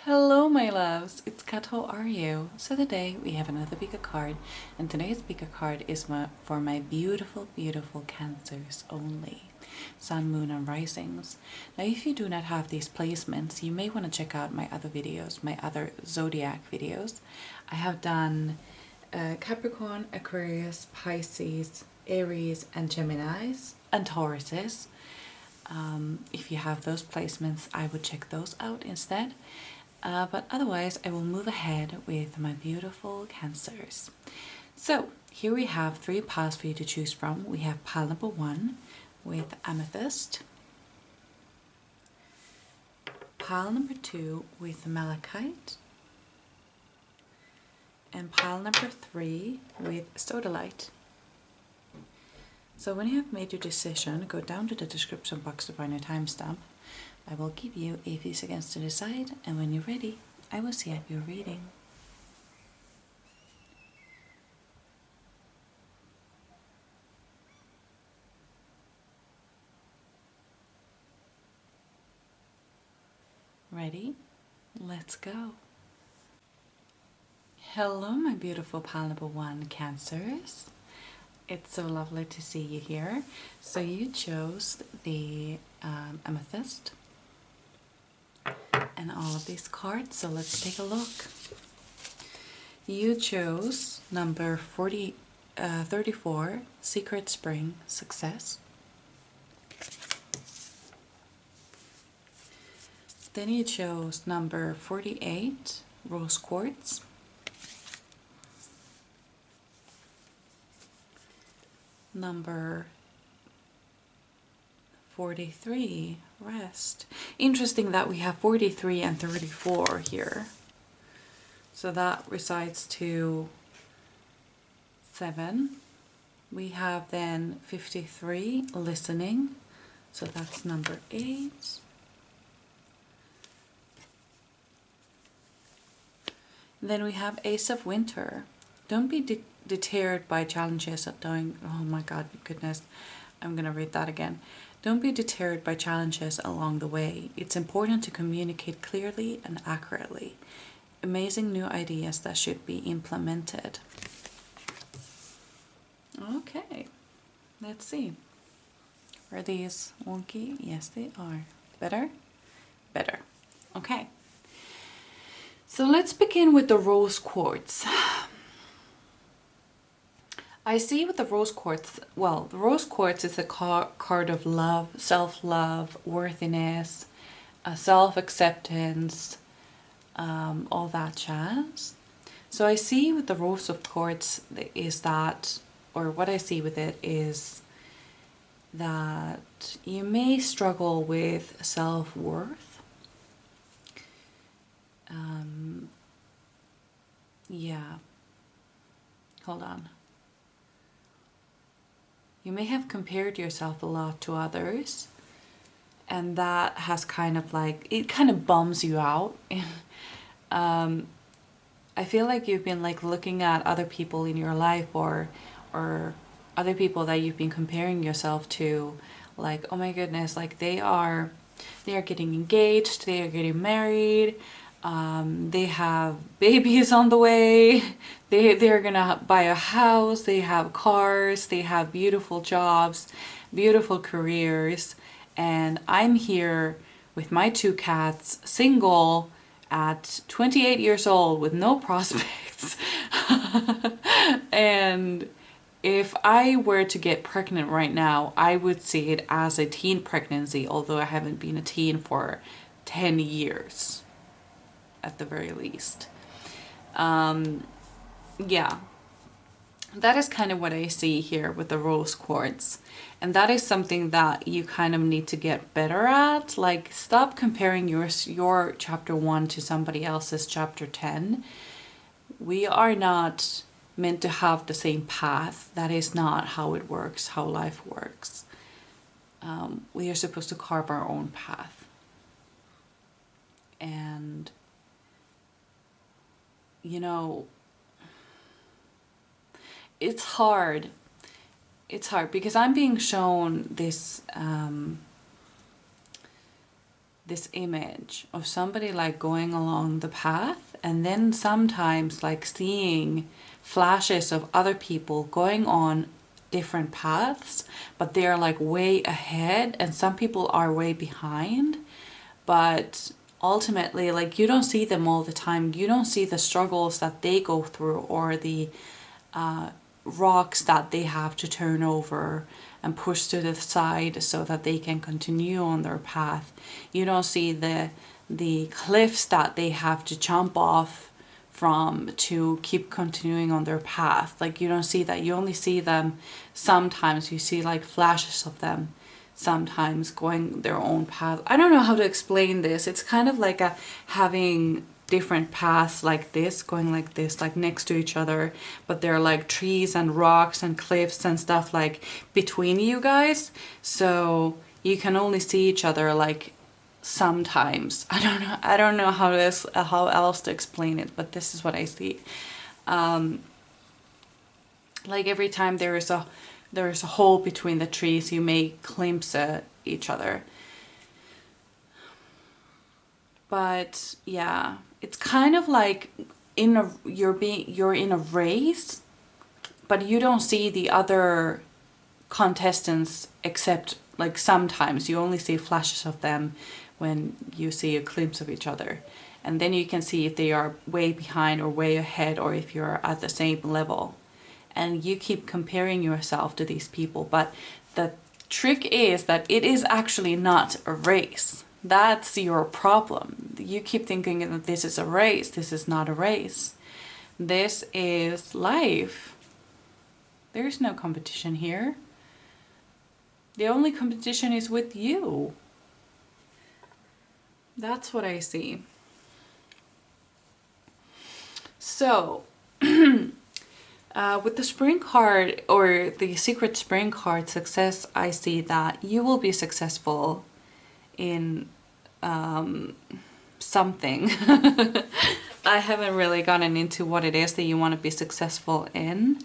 Hello my loves, it's Kat, how are you? So today we have another pick card, and today's pick card is for my beautiful Cancers only. Sun, Moon and Risings. Now if you do not have these placements, you may want to check out my other videos, my other zodiac videos. I have done Capricorn, Aquarius, Pisces, Aries and Geminis and Tauruses. If you have those placements, I would check those out instead. But otherwise, I will move ahead with my beautiful Cancers. So here we have 3 piles for you to choose from. We have pile number 1 with Amethyst, pile number 2 with Malachite, and pile number 3 with Sodalite. So when you have made your decision, go down to the description box to find your timestamp. I will give you a few seconds to decide, and when you're ready, I will see your reading. Ready? Let's go. Hello, my beautiful pile number 1 Cancers. It's so lovely to see you here. So you chose the Amethyst and all of these cards, so let's take a look. You chose number 34, Secret Spring Success. Then you chose number 48, Rose Quartz. Number 43, Rest. Interesting that we have 43 and 34 here. So that resides to 7. We have then 53, Listening. So that's number 8. Then we have Ace of Winter. Don't be deterred by challenges at doing, oh my god, goodness, I'm gonna read that again. Don't be deterred by challenges along the way. It's important to communicate clearly and accurately. Amazing new ideas that should be implemented. Okay, let's see. Are these wonky? Yes, they are. Better? Better. Okay. So let's begin with the Rose Quartz. I see with the Rose Quartz, well, the Rose Quartz is a card of love, self-love, worthiness, self-acceptance, all that jazz. So I see with the Rose of Quartz is that, or what I see with it is that you may struggle with self-worth. Yeah, hold on. You may have compared yourself a lot to others, and that has kind of like, it kind of bums you out. I feel like you've been like looking at other people in your life or other people that you've been comparing yourself to, like, oh my goodness, like they are getting engaged, they are getting married, they have babies on the way, they're gonna buy a house, they have cars, they have beautiful jobs, beautiful careers, and I'm here with my 2 cats, single at 28 years old with no prospects. And if I were to get pregnant right now, I would see it as a teen pregnancy, although I haven't been a teen for 10 years. At the very least. Yeah, that is kind of what I see here with the Rose Quartz, and that is something that you kind of need to get better at. Like, stop comparing your chapter 1 to somebody else's chapter 10. We are not meant to have the same path. That is not how it works, how life works. We are supposed to carve our own path. And you know, it's hard. It's hard because I'm being shown this this image of somebody like going along the path, and then sometimes like seeing flashes of other people going on different paths, but they're like way ahead, and some people are way behind. But ultimately, like, you don't see them all the time. You don't see the struggles that they go through, or the rocks that they have to turn over and push to the side so that they can continue on their path. You don't see the cliffs that they have to jump off from to keep continuing on their path. Like, you don't see that. You only see them sometimes. You see like flashes of them sometimes going their own path. I don't know how to explain this. It's kind of like having different paths like this, going like this, like next to each other, but there are like trees and rocks and cliffs and stuff like between you guys, so you can only see each other like sometimes. I don't know how else to explain it, but this is what I see. Like every time there is a hole between the trees, you may glimpse each other. But yeah, it's kind of like you're in a race, but you don't see the other contestants, except like sometimes you only see flashes of them when you see a glimpse of each other, and then you can see if they are way behind or way ahead, or if you're at the same level. And you keep comparing yourself to these people, but the trick is that it is actually not a race. That's your problem. You keep thinking that this is a race. This is not a race. This is life. There's no competition here. The only competition is with you. That's what I see. So, with the spring card, or the secret spring card, success, I see that you will be successful in something. I haven't really gotten into what it is that you want to be successful in.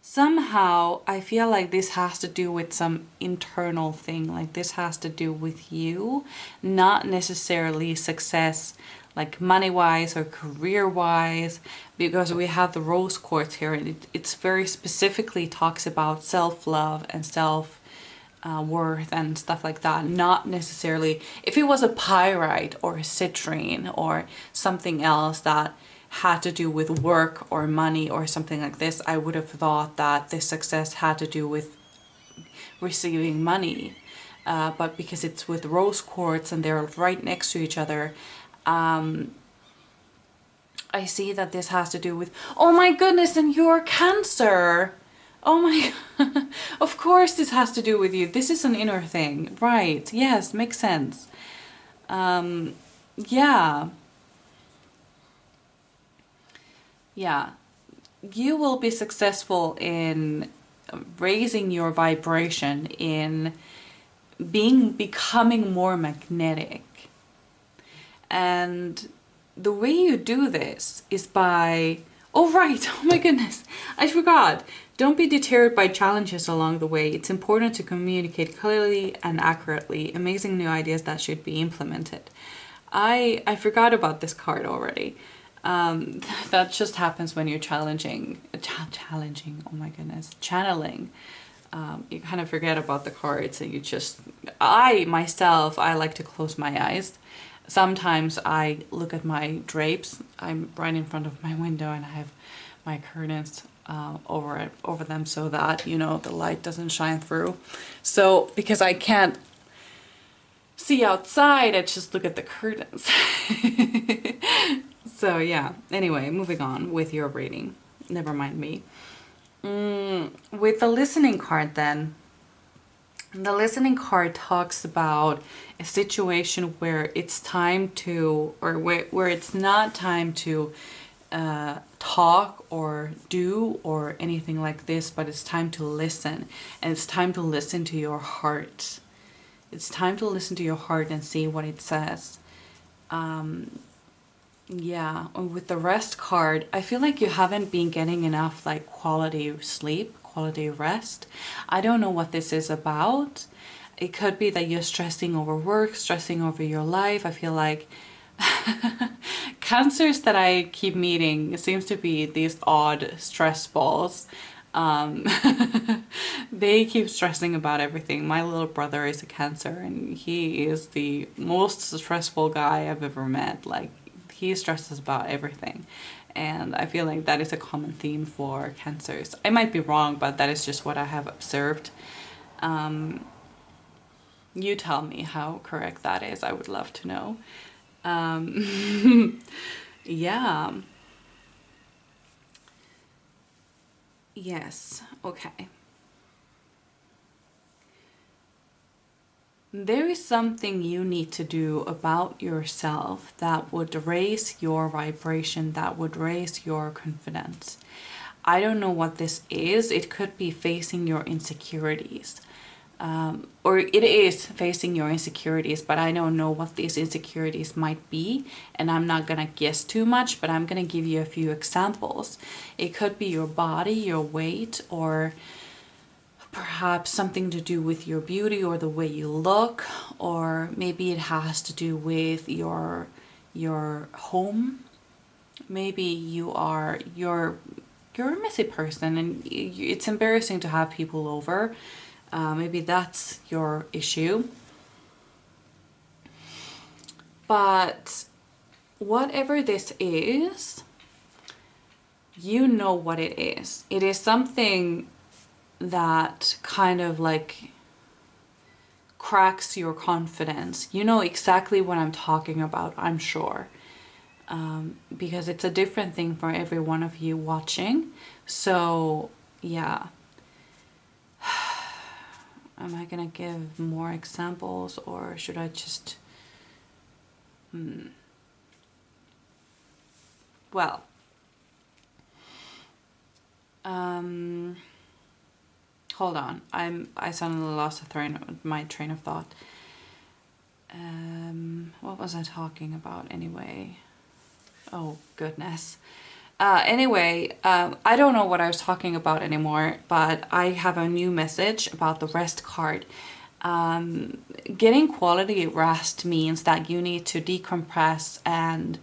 Somehow I feel like this has to do with some internal thing, like this has to do with you, not necessarily success like money-wise or career-wise, because we have the rose quartz here, and it's very specifically talks about self-love and self-worth and stuff like that. Not necessarily, if it was a pyrite or a citrine or something else that had to do with work or money or something like this, I would have thought that this success had to do with receiving money. But because it's with rose quartz and they're right next to each other, I see that this has to do with, oh my goodness, and you're Cancer. Oh my, of course this has to do with you. This is an inner thing, right? Yes, makes sense. Yeah. Yeah. You will be successful in raising your vibration, in becoming more magnetic. And the way you do this is by, oh right, oh my goodness, I forgot. Don't be deterred by challenges along the way. It's important to communicate clearly and accurately. Amazing new ideas that should be implemented. I forgot about this card already. That just happens when you're challenging, oh my goodness, channeling. You kind of forget about the cards, and you just, I like to close my eyes. Sometimes I look at my drapes. I'm right in front of my window, and I have my curtains over them so that, you know, the light doesn't shine through. So because I can't see outside, I just look at the curtains. So yeah, anyway, moving on with your reading. Never mind me. With the listening card then, the listening card talks about a situation where it's time to, or where it's not time to talk or do or anything like this, but it's time to listen. And it's time to listen to your heart. It's time to listen to your heart and see what it says. Yeah, with the rest card, I feel like you haven't been getting enough like quality sleep, quality rest. I don't know what this is about. It could be that you're stressing over work, stressing over your life. I feel like Cancers that I keep meeting, it seems to be these odd stress balls. Um, they keep stressing about everything. My little brother is a Cancer and he is the most stressful guy I've ever met. Like, he stresses about everything. And I feel like that is a common theme for Cancers. I might be wrong, but that is just what I have observed. You tell me how correct that is. I would love to know. Yeah. Yes. Okay. There is something you need to do about yourself that would raise your vibration, that would raise your confidence. I don't know what this is. It could be facing your insecurities. Or it is facing your insecurities, but I don't know what these insecurities might be, and I'm not gonna guess too much, but I'm gonna give you a few examples. It could be your body, your weight, or perhaps something to do with your beauty or the way you look, or maybe it has to do with your home. Maybe you're a messy person and it's embarrassing to have people over. Maybe that's your issue. But whatever this is, you know what it is. It is something that kind of like cracks your confidence. You know exactly what I'm talking about, I'm sure. Because it's a different thing for every one of you watching. So, yeah. Am I gonna give more examples or should I just... Well, hold on. I suddenly lost my train of thought. What was I talking about anyway? Oh goodness. Anyway, I don't know what I was talking about anymore, but I have a new message about the rest card. Getting quality rest means that you need to decompress and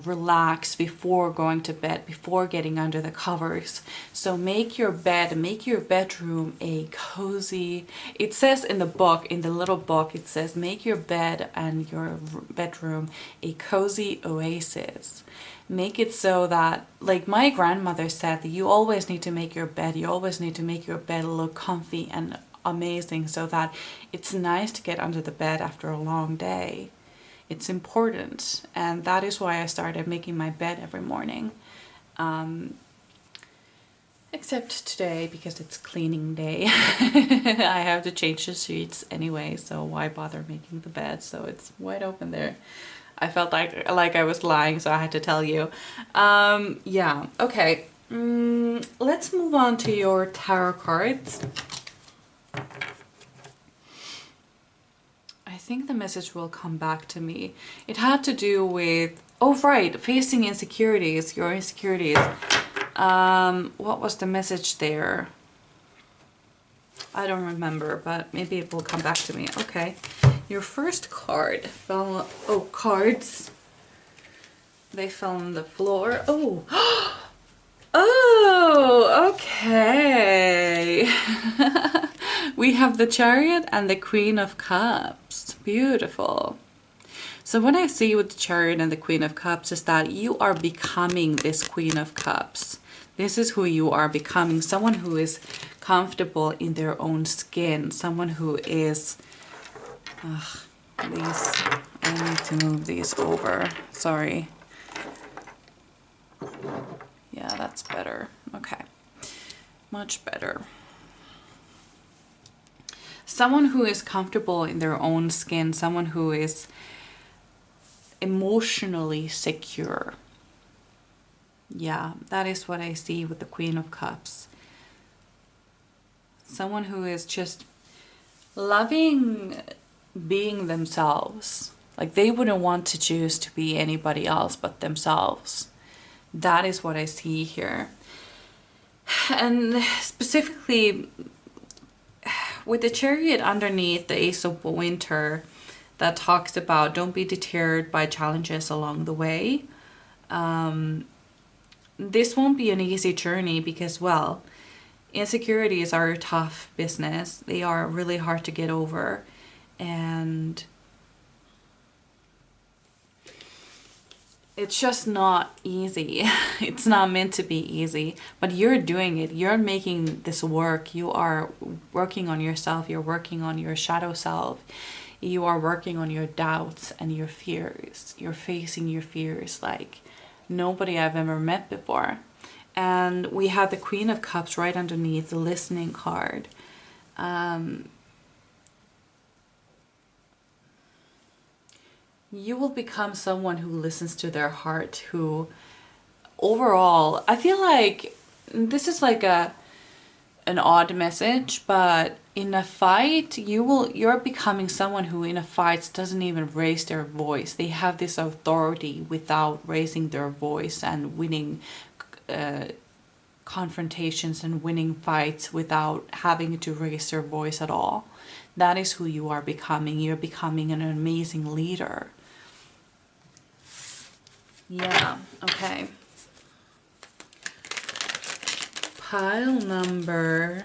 relax before going to bed, before getting under the covers. So make your bed, make your bedroom a cozy... It says in the book, in the little book, it says make your bed and your bedroom a cozy oasis. Make it so that, like my grandmother said, that you always need to make your bed, you always need to make your bed look comfy and amazing so that it's nice to get under the bed after a long day. It's important, and that is why I started making my bed every morning. Except today, because it's cleaning day. I have to change the sheets anyway, so why bother making the bed? So it's wide open there. I felt like I was lying, so I had to tell you. Yeah, okay. Let's move on to your tarot cards. I think the message will come back to me. It had to do with... Oh, right, facing insecurities, your insecurities. What was the message there? I don't remember, but maybe it will come back to me. Okay. Your first card fell... Oh, cards. They fell on the floor. Oh. Oh, okay. We have the Chariot and the Queen of Cups. Beautiful. So what I see with the Chariot and the Queen of Cups is that you are becoming this Queen of Cups. This is who you are becoming. Someone who is comfortable in their own skin. Someone who is... These, I need to move these over. Sorry. Yeah, that's better. Okay. Much better. Someone who is comfortable in their own skin. Someone who is emotionally secure. Yeah, that is what I see with the Queen of Cups. Someone who is just loving being themselves. Like they wouldn't want to choose to be anybody else but themselves. That is what I see here. And specifically with the Chariot underneath the Ace of Winter, that talks about don't be deterred by challenges along the way. This won't be an easy journey because, well, insecurities are a tough business. They are really hard to get over. And it's just not easy. It's not meant to be easy, but you're doing it. You're making this work. You are working on yourself. You're working on your shadow self. You are working on your doubts and your fears. You're facing your fears like nobody I've ever met before. And we have the Queen of Cups right underneath the listening card. You will become someone who listens to their heart, who overall, I feel like this is like an odd message, but in a fight, you're becoming someone who in a fight doesn't even raise their voice. They have this authority without raising their voice and winning confrontations and winning fights without having to raise their voice at all. That is who you are becoming. You're becoming an amazing leader. Yeah, okay. Pile number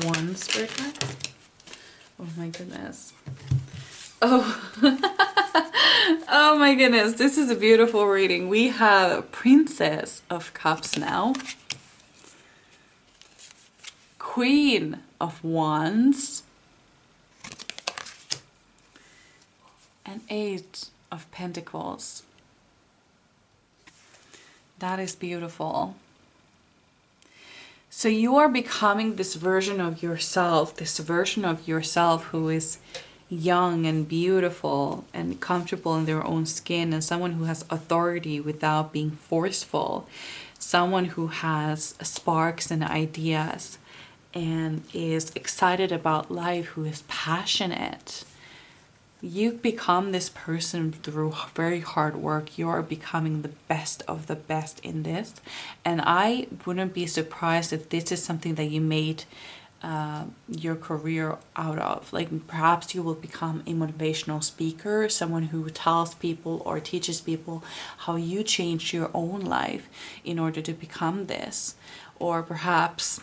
1, Spirit guide. Oh my goodness. Oh, oh my goodness, this is a beautiful reading. We have Princess of Cups now. Queen of Wands. And 8 of Pentacles. That is beautiful. So you are becoming this version of yourself who is young and beautiful and comfortable in their own skin, and someone who has authority without being forceful, someone who has sparks and ideas and is excited about life, who is passionate. You become this person through very hard work. You're becoming the best of the best in this. And I wouldn't be surprised if this is something that you made your career out of. Like perhaps you will become a motivational speaker, someone who tells people or teaches people how you changed your own life in order to become this. Or perhaps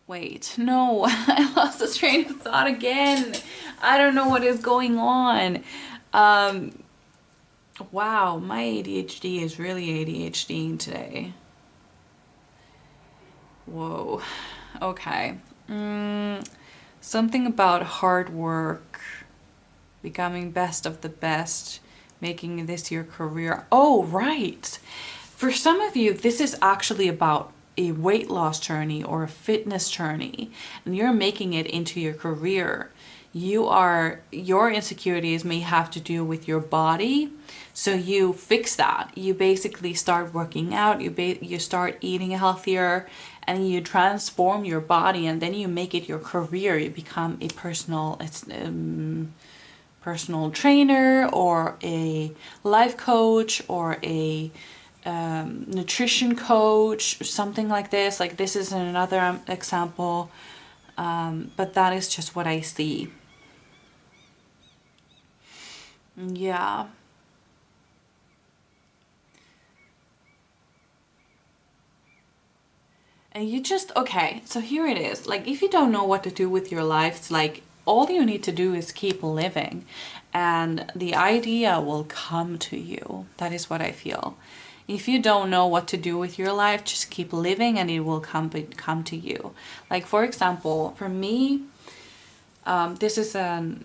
wait, no, I lost the train of thought again. I don't know what is going on. Wow, my ADHD is really ADHDing today. Whoa, okay. Something about hard work, becoming best of the best, making this your career. Oh, right. For some of you, this is actually about a weight loss journey or a fitness journey, and you're making it into your career. Your insecurities may have to do with your body, so you fix that. You basically start working out, you start eating healthier, and you transform your body, and then you make it your career. You become a personal trainer or a life coach or a nutrition coach, something like this. Like this is another example, but that is just what I see. Yeah. And you just, okay, so here it is. Like if you don't know what to do with your life, it's like all you need to do is keep living and the idea will come to you. That is what I feel. If you don't know what to do with your life, just keep living and it will come to you. Like for example, for me, this is a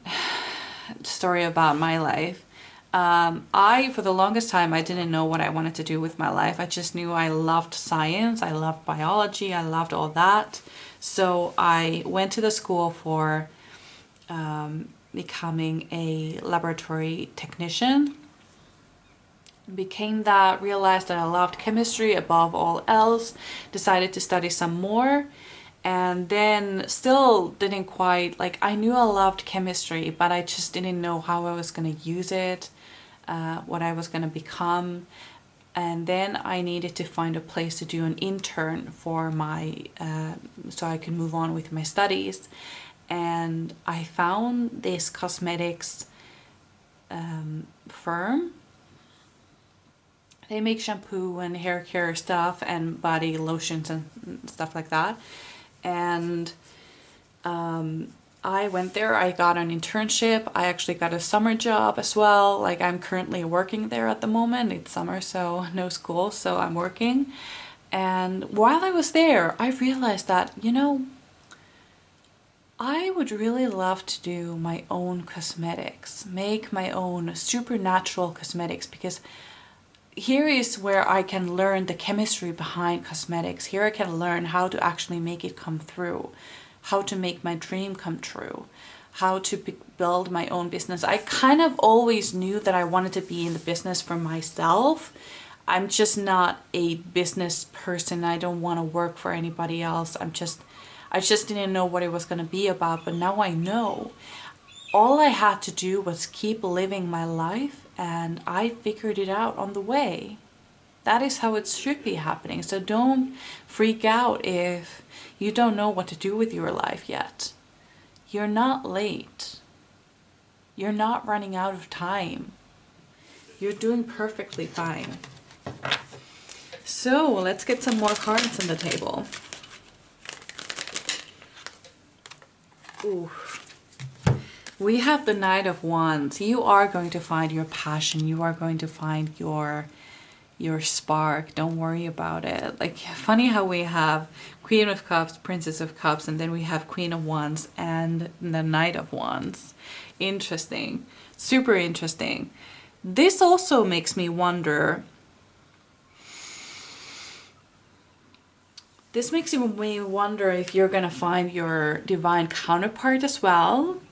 story about my life. For the longest time, I didn't know what I wanted to do with my life. I just knew I loved science, I loved biology, I loved all that. So I went to the school for becoming a laboratory technician. Became that, realized that I loved chemistry above all else, decided to study some more, And then still didn't quite, like, I knew I loved chemistry, but I just didn't know how I was going to use it, what I was going to become. And then I needed to find a place to do an intern for my, so I could move on with my studies. And I found this cosmetics firm. They make shampoo and hair care stuff and body lotions and stuff like that. And I went there, I got an internship, I actually got a summer job as well. Like, I'm currently working there at the moment. It's summer, so no school, so I'm working. And while I was there, I realized that, you know, I would really love to do my own cosmetics, make my own supernatural cosmetics, because here is where I can learn the chemistry behind cosmetics. Here I can learn how to actually make it come through, how to make my dream come true, how to build my own business. I kind of always knew that I wanted to be in the business for myself. I'm just not a business person. I don't want to work for anybody else. I just didn't know what it was going to be about, but now I know. All I had to do was keep living my life, and I figured it out on the way. That is how it should be happening. So don't freak out if you don't know what to do with your life yet. You're not late. You're not running out of time. You're doing perfectly fine. So let's get some more cards on the table. Ooh. We have the Knight of Wands. You are going to find your passion. You are going to find your spark. Don't worry about it. Like, funny how we have Queen of Cups, Princess of Cups, and then we have Queen of Wands and the Knight of Wands. Interesting. Super interesting. This also makes me wonder. This makes me wonder if you're going to find your divine counterpart as well.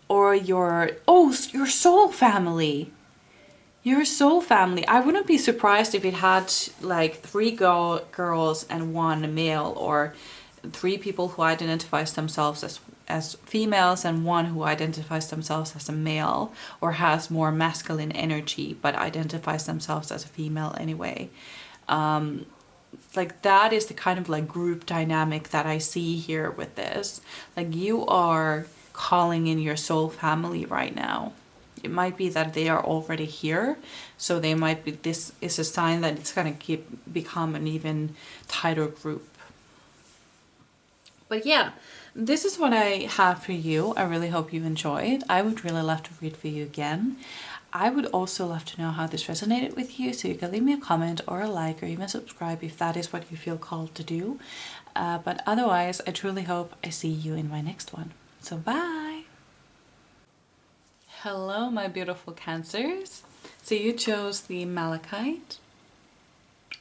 Or your soul family. Your soul family. I wouldn't be surprised if it had like 3 girls and 1 male, or 3 people who identifies themselves as females and 1 who identifies themselves as a male, or has more masculine energy but identifies themselves as a female anyway. Like, that is the kind of like group dynamic that I see here with this. Like, you are calling in your soul family right now. It might be that they are already here, so they might be, this is a sign that it's going to become an even tighter group. But yeah, this is what I have for you. I really hope you enjoyed. I would really love to read for you again. I would also love to know how this resonated with you, so you can leave me a comment or a like or even subscribe if that is what you feel called to do. But otherwise, I truly hope I see you in my next one. So bye! Hello, my beautiful Cancers. So you chose the Malachite.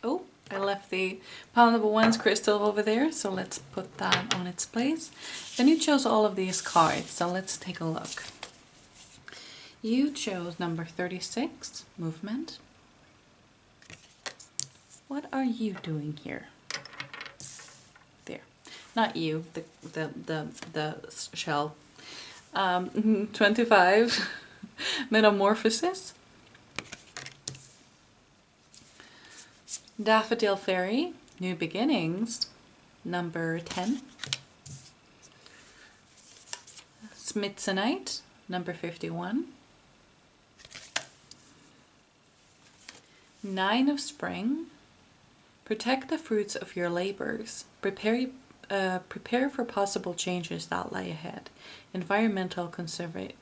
Oh, I left the Pile number 1's crystal over there, so let's put that on its place. Then you chose all of these cards, so let's take a look. You chose number 36, movement. What are you doing here? There. Not you, the shell. 25, metamorphosis. Daffodil Fairy, new beginnings. Number 10. Smithsonite, number 51. 9 of Spring. Protect the fruits of your labors. Prepare for possible changes that lie ahead. Environmental conservation,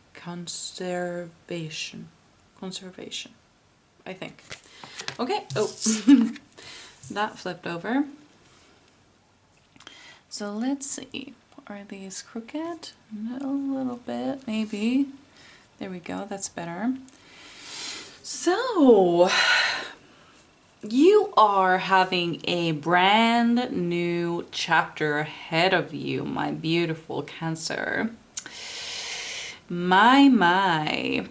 I think. Okay. Oh, that flipped over. So let's see. Are these crooked? A little bit, maybe. There we go. That's better. So you are having a brand new chapter ahead of you, my beautiful Cancer. My.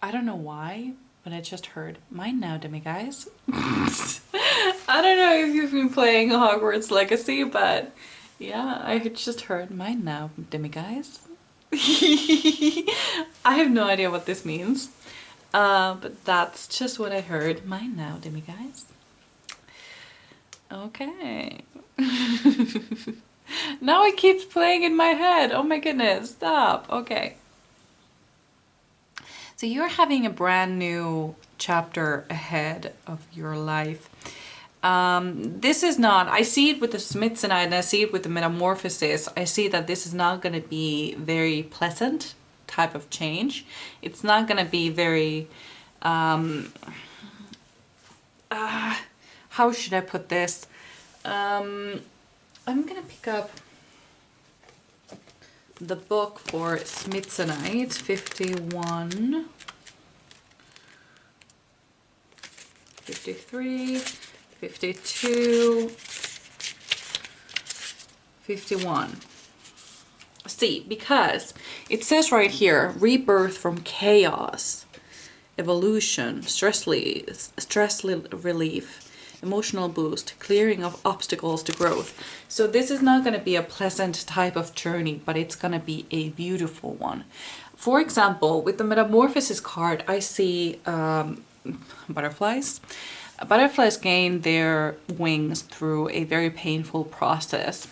I don't know why, but I just heard mine now, demi guys. I don't know if you've been playing Hogwarts Legacy, but yeah, I just heard mine now, demiguise. I have no idea what this means, but that's just what I heard. Mine now, demiguise. Okay. Now it keeps playing in my head. Oh my goodness, stop. Okay. So you're having a brand new chapter ahead of your life. This is not, I see it with the Smithsonite and I see it with the Metamorphosis. I see that this is not going to be very pleasant type of change. It's not going to be very, how should I put this? I'm going to pick up the book for Smithsonite, 51, 53, 52, 51. See, because it says right here, rebirth from chaos, evolution, stress relief, emotional boost, clearing of obstacles to growth. So this is not going to be a pleasant type of journey, but it's going to be a beautiful one. For example, with the Metamorphosis card, I see butterflies. Butterflies gain their wings through a very painful process.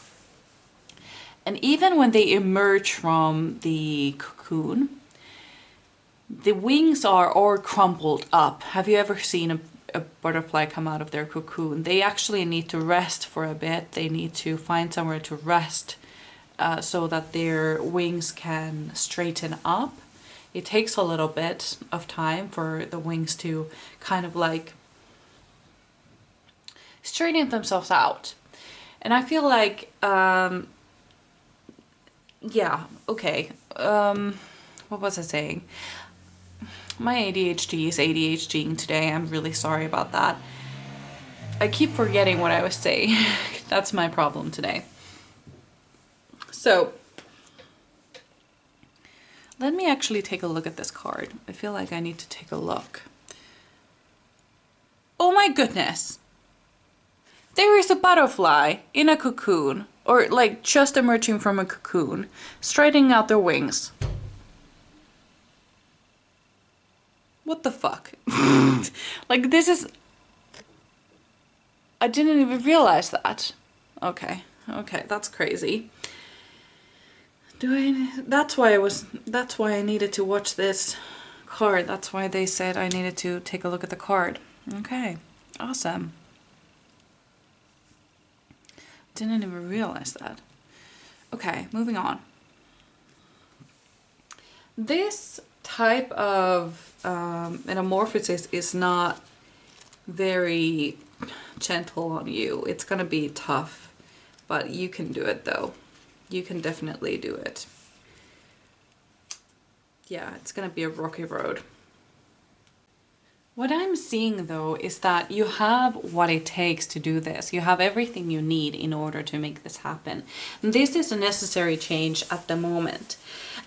And even when they emerge from the cocoon, the wings are all crumpled up. Have you ever seen a butterfly come out of their cocoon? They actually need to rest for a bit. They need to find somewhere to rest so that their wings can straighten up. It takes a little bit of time for the wings to kind of like straighten themselves out. And I feel like, yeah, okay. What was I saying? My ADHD is ADHDing today. I'm really sorry about that. I keep forgetting what I was saying. That's my problem today. So, let me actually take a look at this card. I feel like I need to take a look. Oh my goodness! There is a butterfly in a cocoon, or like just emerging from a cocoon, straightening out their wings. What the fuck? Like this is... I didn't even realize that. Okay, okay, that's crazy. That's why I needed to watch this card. That's why they said I needed to take a look at the card. Okay, awesome. Didn't even realize that. Okay, moving on. This type of metamorphosis is not very gentle on you. It's gonna be tough, but you can do it though. You can definitely do it. Yeah, it's gonna be a rocky road. What I'm seeing though is that you have what it takes to do this. You have everything you need in order to make this happen. And this is a necessary change at the moment.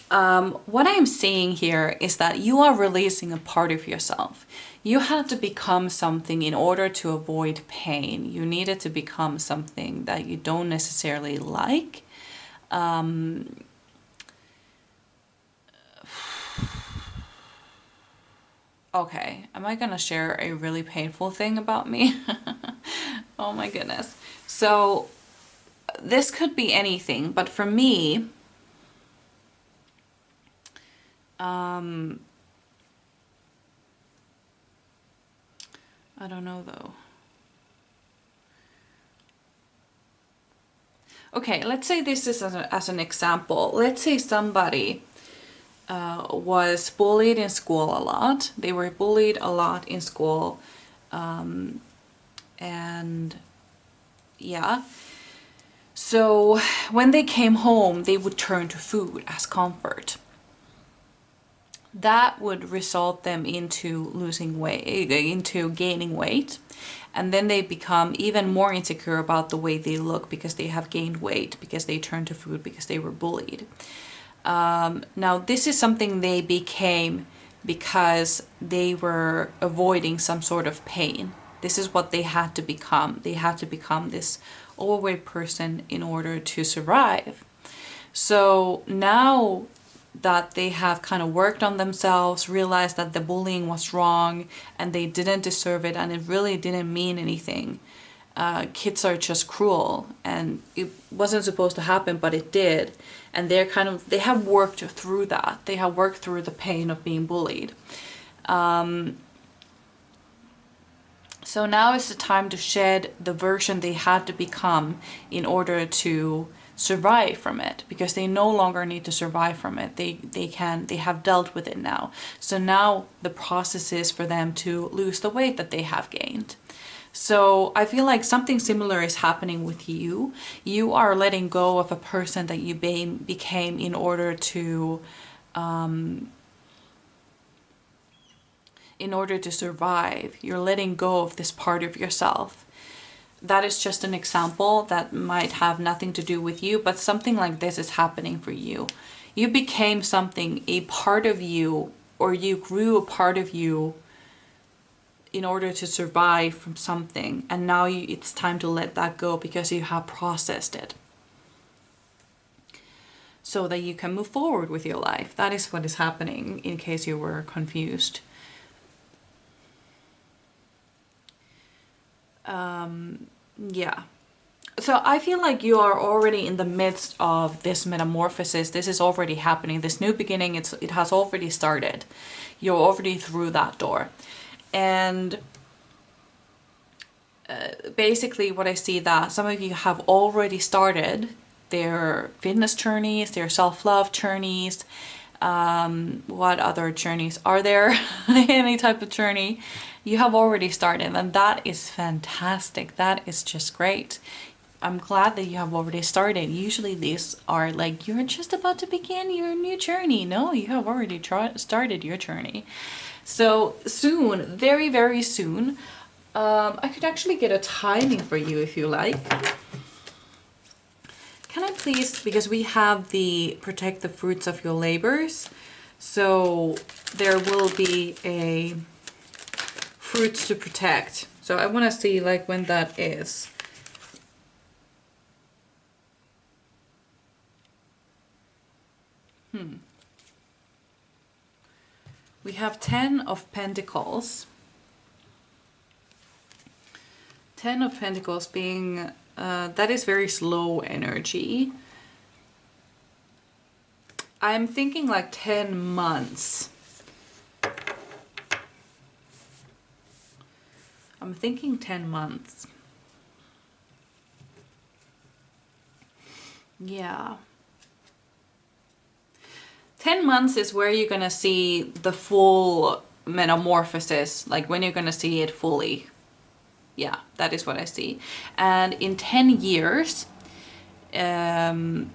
What I'm seeing here is that you are releasing a part of yourself. You had to become something in order to avoid pain. You needed to become something that you don't necessarily like. Okay, am I gonna share a really painful thing about me? Oh my goodness. So this could be anything, but for me, I don't know though. Okay, let's say this is as an example. Let's say somebody was bullied in school a lot. They were bullied a lot in school. And yeah. So when they came home, they would turn to food as comfort. That would result them into losing weight, into gaining weight. And then they become even more insecure about the way they look because they have gained weight, because they turned to food, because they were bullied. Now, this is something they became because they were avoiding some sort of pain. This is what they had to become. They had to become this overweight person in order to survive. So now that they have kind of worked on themselves, realized that the bullying was wrong and they didn't deserve it and it really didn't mean anything. Kids are just cruel and it wasn't supposed to happen, but it did. And they have worked through that. They have worked through the pain of being bullied. So now is the time to shed the version they had to become in order to survive from it, because they no longer need to survive from it. They have dealt with it now. So now the process is for them to lose the weight that they have gained. So I feel like something similar is happening with you. You are letting go of a person that you became in order to survive. You're letting go of this part of yourself. That is just an example that might have nothing to do with you, but something like this is happening for you. You became something, a part of you, or you grew a part of you in order to survive from something, and now it's time to let that go because you have processed it so that you can move forward with your life. That is what is happening, in case you were confused. Yeah. So I feel like you are already in the midst of this metamorphosis. This is already happening. This new beginning, it has already started. You're already through that door. And basically what I see, that some of you have already started their fitness journeys, their self-love journeys. What other journeys are there? Any type of journey you have already started, and that is fantastic. That is just great. I'm glad that you have already started. Usually these are like, you're just about to begin your new journey. No, you have already started your journey. So soon, very, very soon, I could actually get a timing for you if you like. Can I please, because we have the protect the fruits of your labors. So there will be a fruits to protect. So I want to see like when that is. We have 10 of Pentacles. 10 of Pentacles being, that is very slow energy. I'm thinking like 10 months. I'm thinking 10 months. Yeah. 10 months is where you're gonna see the full metamorphosis, like when you're gonna see it fully. Yeah, that is what I see. And in 10 years, you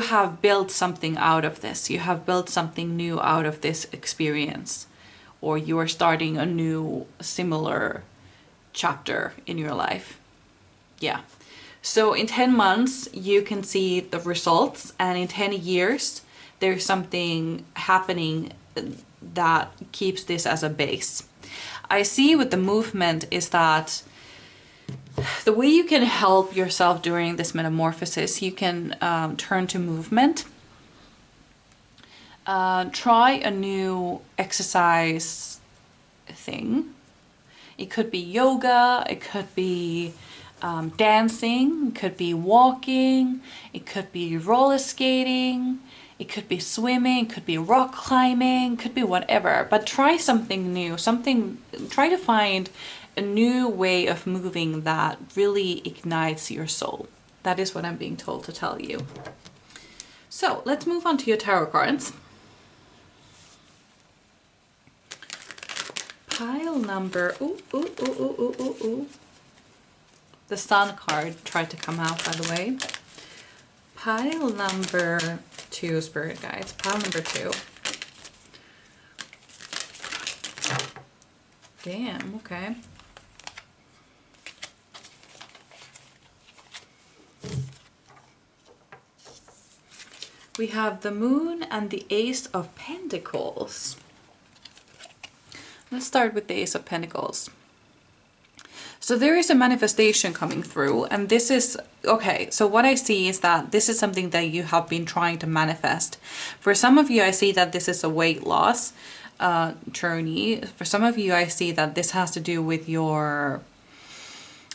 have built something out of this. You have built something new out of this experience. Or you are starting a new similar chapter in your life. Yeah. So in 10 months, you can see the results, and in 10 years, there's something happening that keeps this as a base. I see with the movement is that the way you can help yourself during this metamorphosis, you can turn to movement. Try a new exercise thing. It could be yoga, it could be dancing, it could be walking, it could be roller skating, it could be swimming, it could be rock climbing, it could be whatever. But try something new, try to find a new way of moving that really ignites your soul. That is what I'm being told to tell you. So let's move on to your tarot cards. Pile number, the Sun card tried to come out, by the way. Pile number 2, Spirit Guides. Pile number 2. Damn, okay. We have the Moon and the Ace of Pentacles. Let's start with the Ace of Pentacles. So there is a manifestation coming through, and this is, okay, so what I see is that this is something that you have been trying to manifest. For some of you, I see that this is a weight loss journey. For some of you, I see that this has to do with your,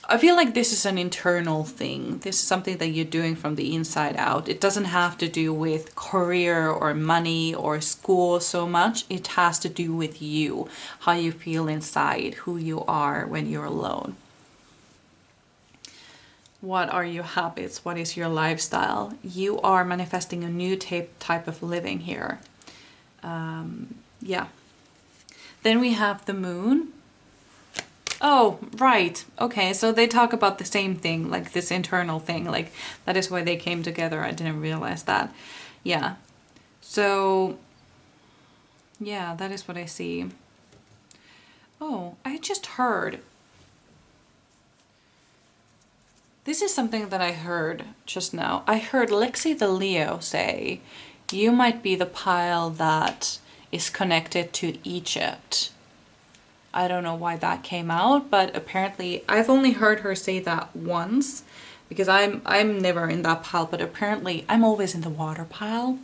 I feel like this is an internal thing. This is something that you're doing from the inside out. It doesn't have to do with career or money or school so much. It has to do with you, how you feel inside, who you are when you're alone. What are your habits? What is your lifestyle? You are manifesting a new type of living here. Yeah. Then we have the moon. Oh, right. Okay, so they talk about the same thing, like this internal thing, like that is why they came together. I didn't realize that. Yeah. So, yeah, that is what I see. Oh, I just heard. This is something that I heard just now. I heard Lexi the Leo say, you might be the Pyle that is connected to Egypt. I don't know why that came out, but apparently I've only heard her say that once because I'm never in that pile, but apparently I'm always in the water pile.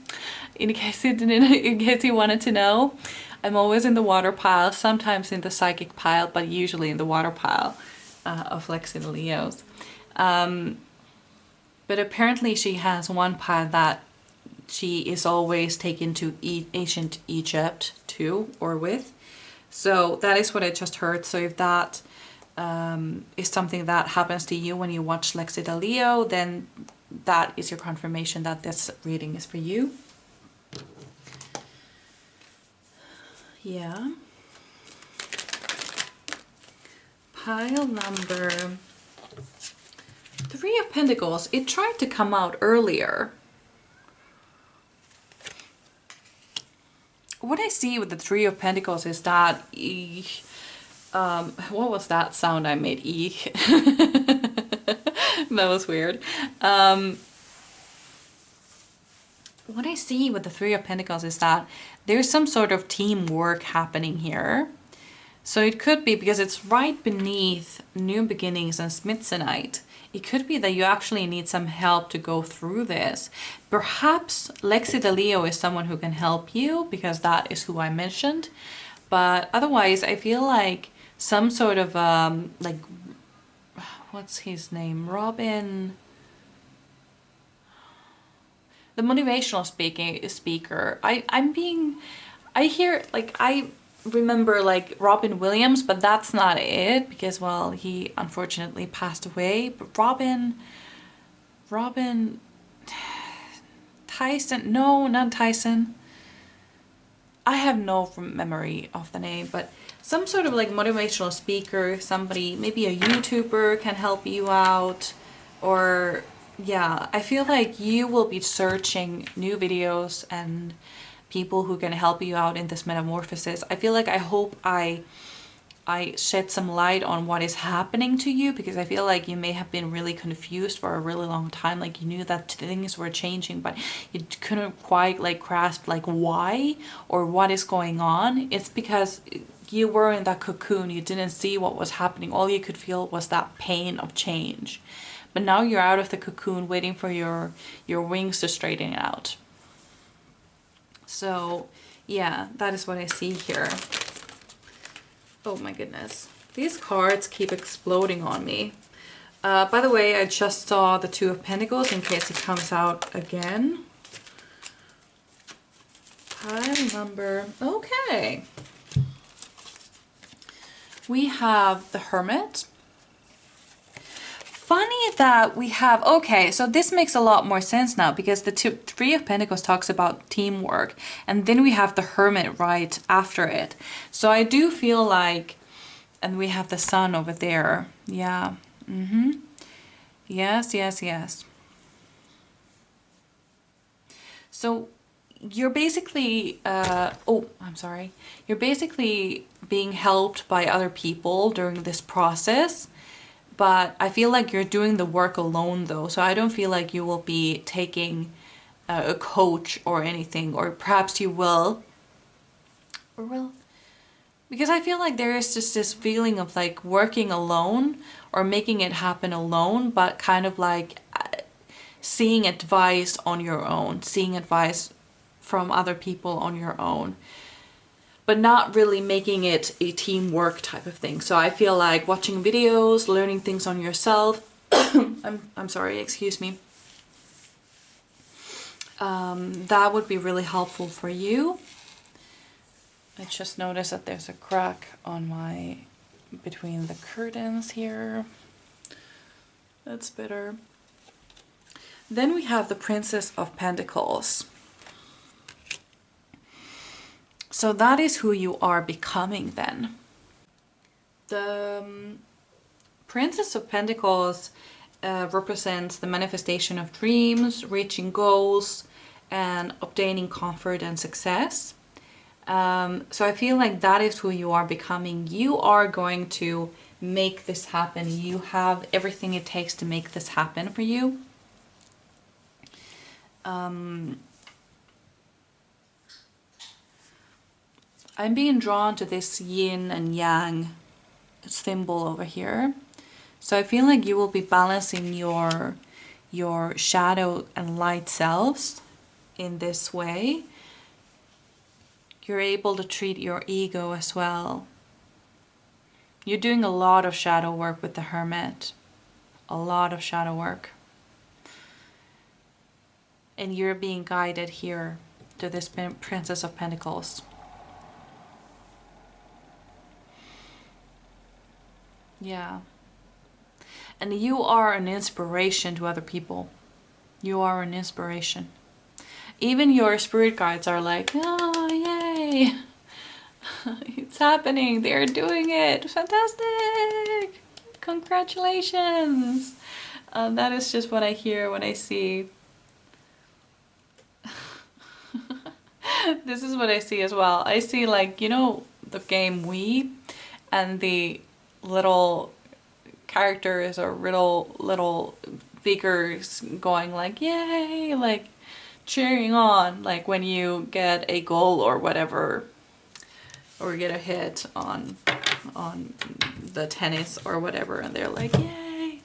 In case you wanted to know, I'm always in the water pile, sometimes in the psychic pile, but usually in the water pile of Lexi the Leos. But apparently she has one pile that she is always taken to ancient Egypt to or with. So that is what I just heard. So if that is something that happens to you when you watch Lexi the Leo, then that is your confirmation that this reading is for you. Yeah. Pile number 3 of Pentacles. It tried to come out earlier. What I see with the 3 of Pentacles is that, what was that sound I made? That was weird. What I see with the 3 of Pentacles is that there's some sort of teamwork happening here. So it could be because it's right beneath New Beginnings and Smithsonite. It could be that you actually need some help to go through this. Perhaps Lexi the Leo is someone who can help you because that is who I mentioned. But otherwise, I feel like some sort of, like, what's his name? Robin. The motivational speaker. I hear, like, I remember like Robin Williams, but that's not it because, well, he unfortunately passed away. But Robin Tyson, no, not Tyson. I have no memory of the name, but some sort of like motivational speaker, somebody, maybe a YouTuber can help you out, or yeah, I feel like you will be searching new videos and people who can help you out in this metamorphosis. I feel like I hope I shed some light on what is happening to you, because I feel like you may have been really confused for a really long time. Like you knew that things were changing, but you couldn't quite like grasp like why or what is going on. It's because you were in that cocoon. You didn't see what was happening. All you could feel was that pain of change. But now you're out of the cocoon, waiting for your wings to straighten out. So yeah, that is what I see here. Oh my goodness. These cards keep exploding on me. By the way, I just saw the 2 of Pentacles in case it comes out again. Pile number... Okay. We have the Hermit. Funny that we have... Okay, so this makes a lot more sense now, because the 3 of Pentacles talks about teamwork, and then we have the Hermit right after it. So I do feel like... And we have the Sun over there. Yeah. Yes, yes, yes. So you're basically... oh, I'm sorry. You're basically being helped by other people during this process. But I feel like you're doing the work alone though. So I don't feel like you will be taking a coach or anything. Or perhaps you will. Or will... Because I feel like there is just this feeling of like working alone or making it happen alone, but kind of like seeing advice on your own, seeing advice from other people on your own, but not really making it a teamwork type of thing. So I feel like watching videos, learning things on yourself, I'm sorry, excuse me. That would be really helpful for you. I just noticed that there's a crack on my, between the curtains here. That's better. Then we have the Princess of Pentacles. So that is who you are becoming then. The Princess of Pentacles represents the manifestation of dreams, reaching goals, and obtaining comfort and success. So I feel like that is who you are becoming. You are going to make this happen. You have everything it takes to make this happen for you. I'm being drawn to this yin and yang symbol over here. So I feel like you will be balancing your shadow and light selves in this way. You're able to treat your ego as well. You're doing a lot of shadow work with the Hermit. A lot of shadow work. And you're being guided here to this Princess of Pentacles. Yeah. And you are an inspiration to other people. You are an inspiration. Even your spirit guides are like, oh, yay. It's happening. They're doing it. Fantastic. Congratulations. That is just what I hear when I see. This is what I see as well. I see, like, you know, the game Wii, and the little characters or little figures going like, yay, like cheering on, like when you get a goal or whatever, or get a hit on the tennis or whatever, and they're like, yay.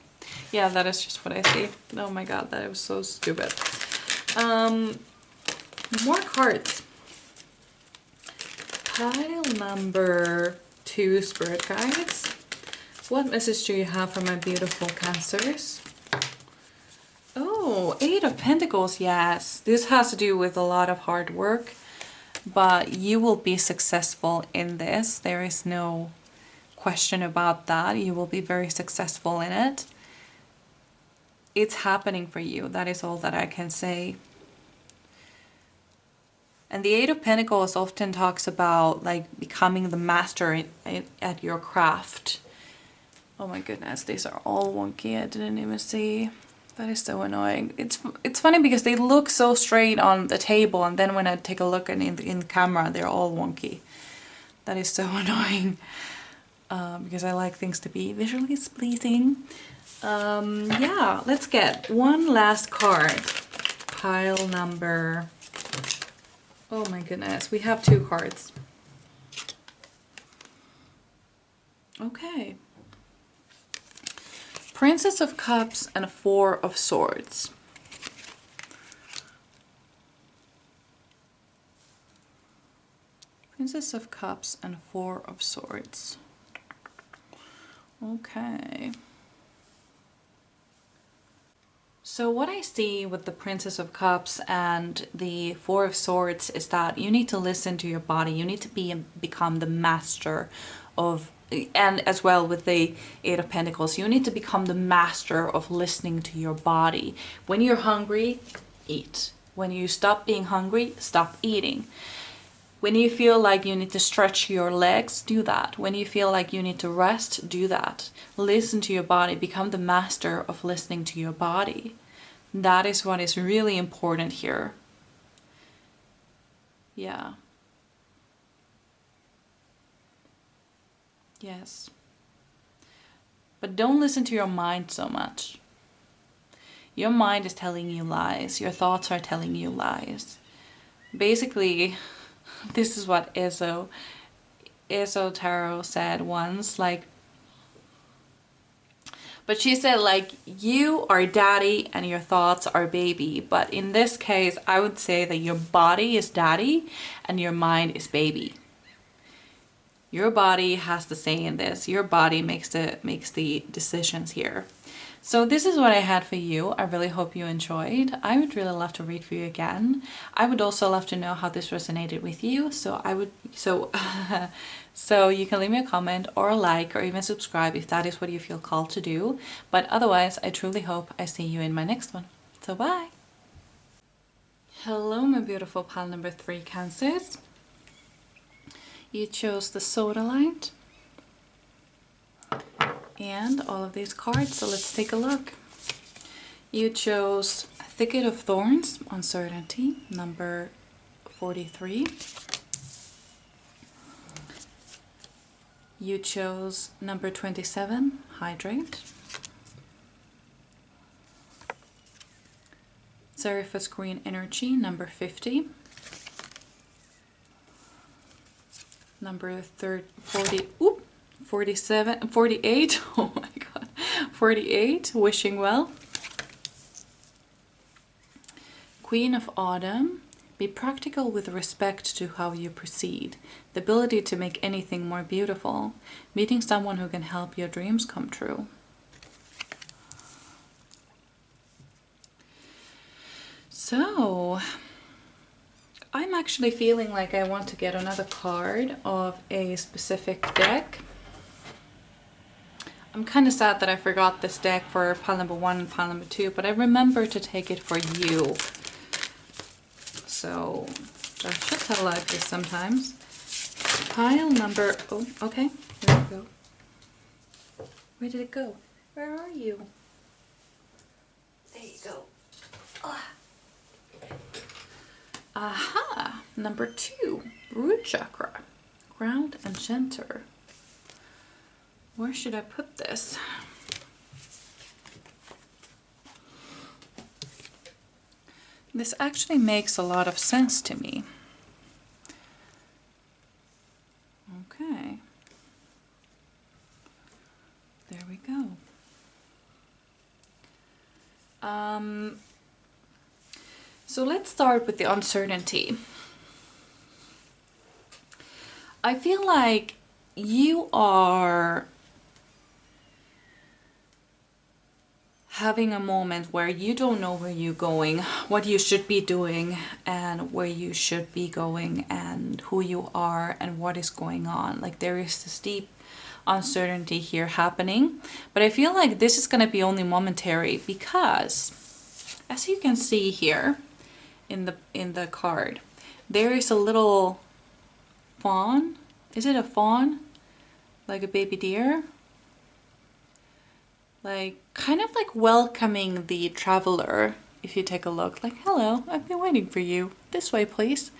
Yeah, that is just what I see. Oh my god, that was so stupid. More cards. Pile number 2, Spirit Guides. What message do you have for my beautiful Cancers? Oh, 8 of Pentacles, yes. This has to do with a lot of hard work, but you will be successful in this. There is no question about that. You will be very successful in it. It's happening for you. That is all that I can say. And the 8 of Pentacles often talks about like becoming the master at your craft. Oh my goodness, these are all wonky. I didn't even see. That is so annoying. It's funny because they look so straight on the table, and then when I take a look in the camera, they're all wonky. That is so annoying. Because I like things to be visually pleasing. Yeah, let's get one last card. Pile number... Oh my goodness, we have 2 cards. Okay. Princess of Cups and 4 of Swords. Princess of Cups and 4 of Swords. Okay. So what I see with the Princess of Cups and the 4 of Swords is that you need to listen to your body. You need to become the master of, and as well with the 8 of Pentacles, you need to become the master of listening to your body. When you're hungry, eat. When you stop being hungry, stop eating. When you feel like you need to stretch your legs, do that. When you feel like you need to rest, do that. Listen to your body. Become the master of listening to your body. That is what is really important here. Yeah. Yes. But don't listen to your mind so much. Your mind is telling you lies. Your thoughts are telling you lies. Basically, this is what Izzo Tarot said once, like, but she said, like, you are daddy and your thoughts are baby. But in this case, I would say that your body is daddy and your mind is baby. Your body has the say in this. Your body makes the decisions here. So this is what I had for you. I really hope you enjoyed. I would really love to read for you again. I would also love to know how this resonated with you. So so you can leave me a comment or a like or even subscribe if that is what you feel called to do. But otherwise, I truly hope I see you in my next one. So bye. Hello, my beautiful pile number 3 Cancers. You chose the Soda Light and all of these cards, so let's take a look. You chose Thicket of Thorns, Uncertainty, number 43. You chose number 27, Hydrate. Seraphis Green Energy, number 50. Number 48, oh my god, 48, Wishing Well. Queen of Autumn, be practical with respect to how you proceed. The ability to make anything more beautiful. Meeting someone who can help your dreams come true. So, I'm actually feeling like I want to get another card of a specific deck. I'm kind of sad that I forgot this deck for pile number 1 and pile number 2, but I remember to take it for you. So, that's just how life is sometimes. Pile number, oh, okay, there we go. Where did it go? Where are you? There you go. Ah. Aha, number 2, root chakra, ground and center. Where should I put this? This actually makes a lot of sense to me. Okay. There we go. So let's start with the uncertainty. I feel like you are having a moment where you don't know where you're going, what you should be doing, and where you should be going, and who you are, and what is going on. Like, there is this deep uncertainty here happening, but I feel like this is going to be only momentary, because as you can see here in the card, there is a little fawn. Is it a fawn? Like a baby deer? Like, kind of like welcoming the traveler. If you take a look, like, hello, I've been waiting for you. This way, please.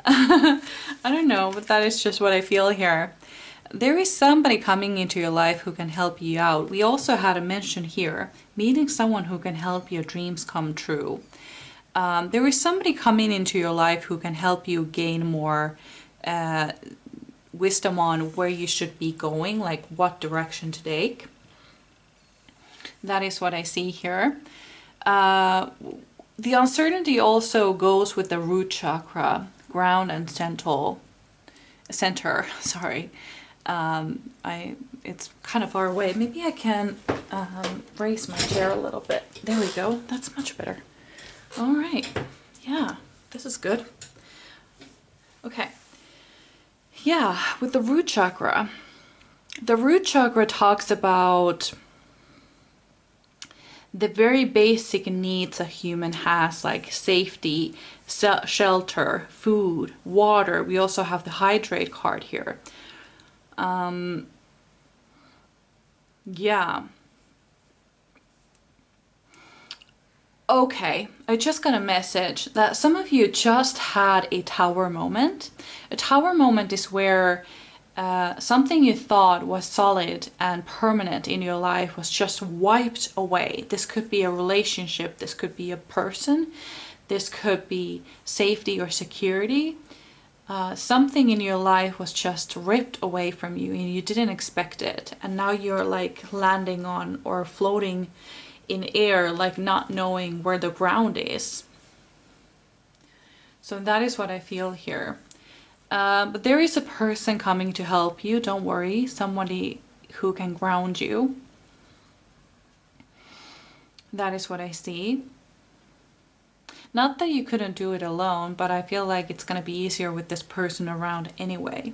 I don't know, but that is just what I feel here. There is somebody coming into your life who can help you out. We also had a mention here, meeting someone who can help your dreams come true. There is somebody coming into your life who can help you gain more wisdom on where you should be going, like what direction to take. That is what I see here. The uncertainty also goes with the root chakra, ground and center. Sorry, it's kind of far away. Maybe I can raise my chair a little bit. There we go. That's much better. All right. Yeah, this is good. Okay. Yeah, with the root chakra talks about the very basic needs a human has, like safety, shelter, food, water. We also have the hydrate card here. Yeah. Okay, I just got a message that some of you just had a tower moment. A tower moment is where something you thought was solid and permanent in your life was just wiped away. This could be a relationship, this could be a person, this could be safety or security. something in your life was just ripped away from you and you didn't expect it. And now you're like landing on or floating in air, like not knowing where the ground is. So that is what I feel here. But there is a person coming to help you, don't worry. Somebody who can ground you. That is what I see. Not that you couldn't do it alone, but I feel like it's going to be easier with this person around anyway.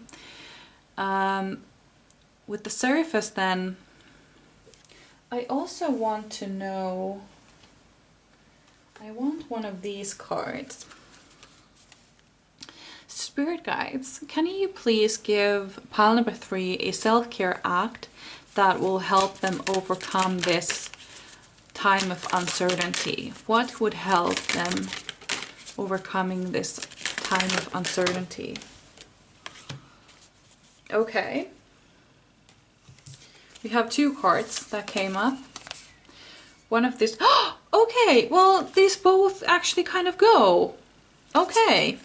With the surface then, I also want to know, I want one of these cards. Spirit guides, can you please give pile number 3 a self-care act that will help them overcome this time of uncertainty? What would help them overcoming this time of uncertainty? Okay. We have 2 cards that came up. One of these. Okay, well, these both actually kind of go. Okay.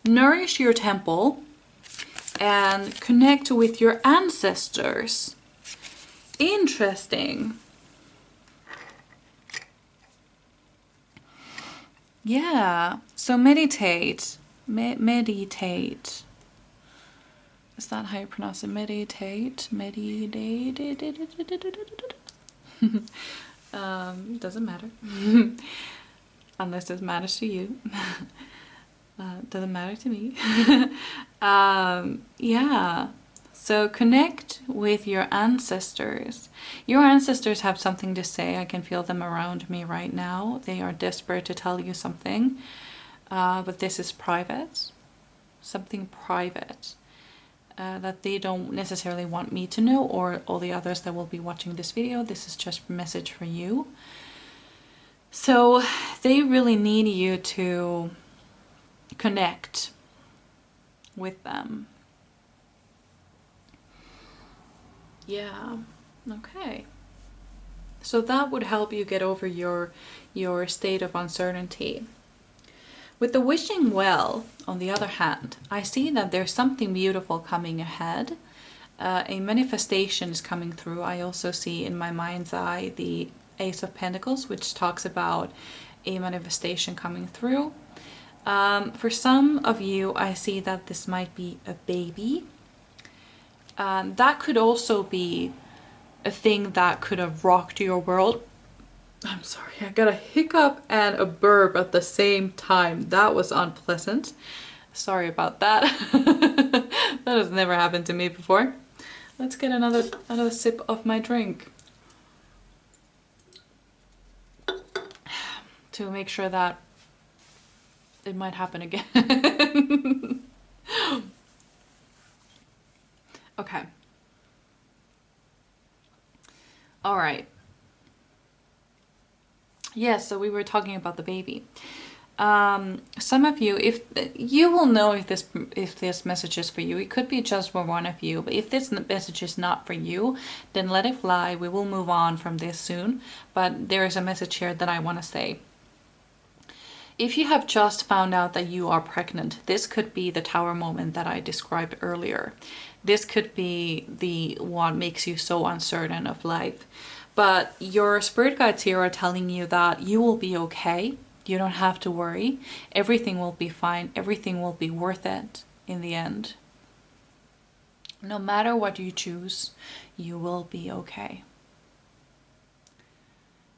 Nourish your temple and connect with your ancestors. Interesting. Yeah, so meditate. Meditate. Is that how you pronounce it? Meditate. Meditate. Doesn't matter. Unless it matters to you. Doesn't matter to me. Yeah. So connect with your ancestors. Your ancestors have something to say. I can feel them around me right now. They are desperate to tell you something. But this is private. Something private. That they don't necessarily want me to know or all the others that will be watching this video. This is just a message for you. So they really need you to connect with them. Yeah, okay. So that would help you get over your state of uncertainty. With the wishing well, on the other hand, I see that there's something beautiful coming ahead. A manifestation is coming through. I also see in my mind's eye the Ace of Pentacles, which talks about a manifestation coming through. For some of you, I see that this might be a baby. That could also be a thing that could have rocked your world. I'm sorry, I got a hiccup and a burp at the same time. That was unpleasant. Sorry about that. That has never happened to me before. Let's get another sip of my drink. To make sure that it might happen again. Okay. All right. Yeah, so we were talking about the baby. Some of you, if you will know if this message is for you, it could be just for one of you, but if this message is not for you, then let it fly. We will move on from this soon, but there is a message here that I want to say. If you have just found out that you are pregnant, this could be the tower moment that I described earlier. This could be the what makes you so uncertain of life. But your spirit guides here are telling you that you will be okay. You don't have to worry. Everything will be fine. Everything will be worth it in the end. No matter what you choose, you will be okay.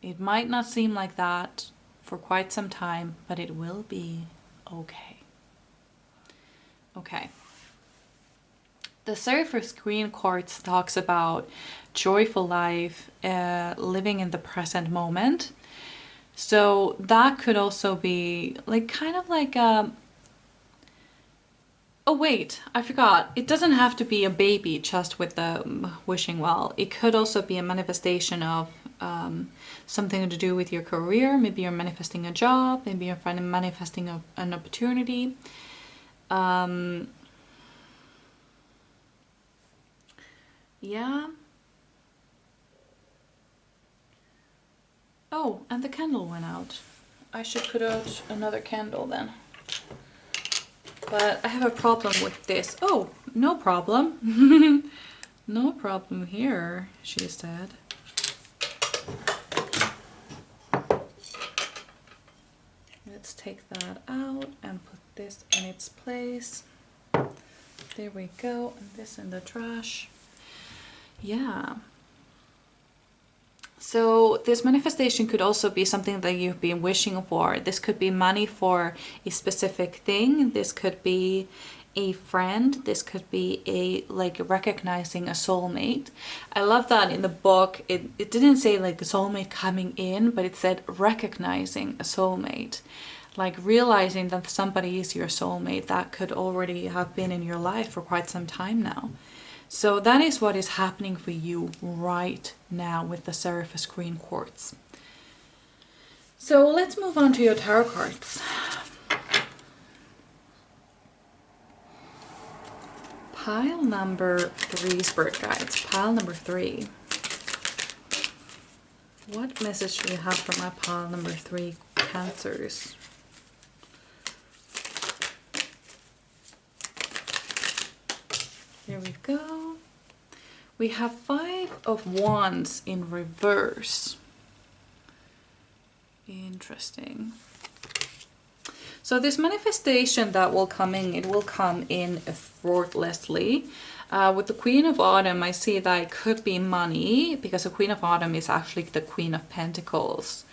It might not seem like that for quite some time, but it will be okay. Okay. The surface green quartz talks about joyful life, living in the present moment. So that could also be like kind of like a... Oh wait, I forgot. It doesn't have to be a baby just with the wishing well. It could also be a manifestation of something to do with your career. Maybe you're manifesting a job. Maybe you're manifesting an opportunity. Yeah. Oh, and the candle went out. I should put out another candle then. But I have a problem with this. Oh, no problem. No problem here, she said. Let's take that out and put this in its place. There we go, and this in the trash. Yeah. So this manifestation could also be something that you've been wishing for. This could be money for a specific thing. This could be a friend. This could be a like recognizing a soulmate. I love that in the book. It didn't say like a soulmate coming in, but it said recognizing a soulmate. Like realizing that somebody is your soulmate that could already have been in your life for quite some time now. So that is what is happening for you right now with the Seraphis Green Quartz. So let's move on to your tarot cards. Pile number 3, Spirit Guides. Pile number 3. What message do you have for my pile number 3 Cancers? There we go. We have 5 of Wands in reverse. Interesting. So this manifestation that will come in, it will come in effortlessly. With the Queen of Autumn, I see that it could be money, because the Queen of Autumn is actually the Queen of Pentacles.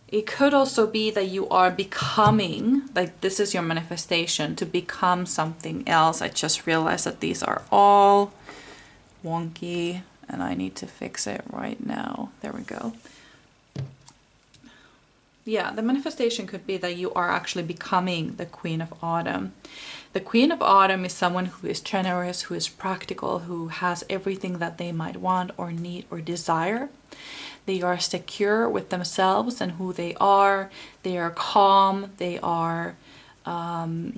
It could also be that you are becoming, like this is your manifestation, to become something else. I just realized that these are all wonky and I need to fix it right now. There we go. Yeah, the manifestation could be that you are actually becoming the Queen of Autumn. The Queen of Autumn is someone who is generous, who is practical, who has everything that they might want or need or desire. They are secure with themselves and who they are. They are calm. They are like